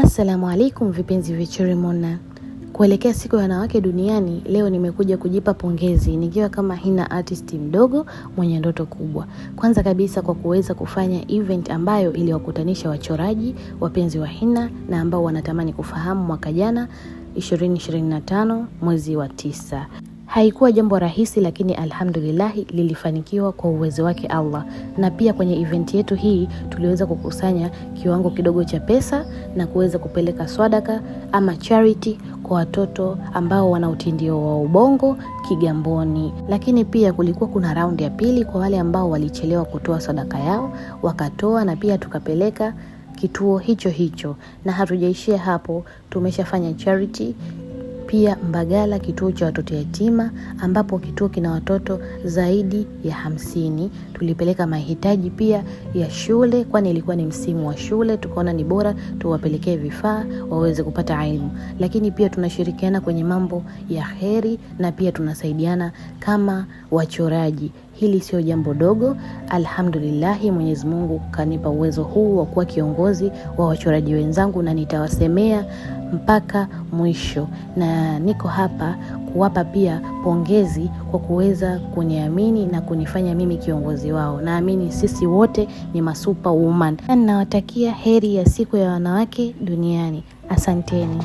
Assalamu alaikum vipenzi vichurimona. Kuelekea siku ya wanawake duniani, leo nimekuja kujipa pongezi nikiwa kama Hina artist mdogo mwenye ndoto kubwa. Kwanza kabisa kwa kuweza kufanya event ambayo iliwakutanisha wachoraji, wapenzi wa Hina na ambao wanatamani kufahamu mwaka jana 2025 mwezi wa 9. Haikuwa jambo rahisi, lakini alhamdulillah lilifanikiwa kwa uwezo wake Allah. Na pia kwenye event yetu hii tuliweza kukusanya kiwango kidogo cha pesa na kuweza kupeleka swadaka ama charity kwa watoto ambao wana utindio wa ubongo Kigamboni. Lakini pia kulikuwa kuna round ya pili kwa wale ambao walichelewa kutoa sadaka yao, wakatoa, na pia tukapeleka kituo hicho. Na hatujaishia hapo, tumeshafanya charity pia Mbagala, kituo cha watoto yatima, ambapo kituo kina watoto zaidi ya 50. Tulipeleka mahitaji pia ya shule, kwani ilikuwa ni msimu wa shule, tukaona ni bora tuwapelekee vifaa waweze kupata elimu. Lakini pia tunashirikiana kwenye mambo ya kheri na pia tunasaidiana kama wachoraji. Hili sio jambo dogo. Alhamdulillah, Mwenyezi Mungu kanipa uwezo huu wa kuwa kiongozi wa wachoraji wenzangu, na nitawasemea mpaka mwisho. Na niko hapa kuwapa pia pongezi kwa kuweza kuniamini na kunifanya mimi kiongozi wao. Naamini sisi wote ni masuper woman. Na nawatakia heri ya siku ya wanawake duniani. Asanteni.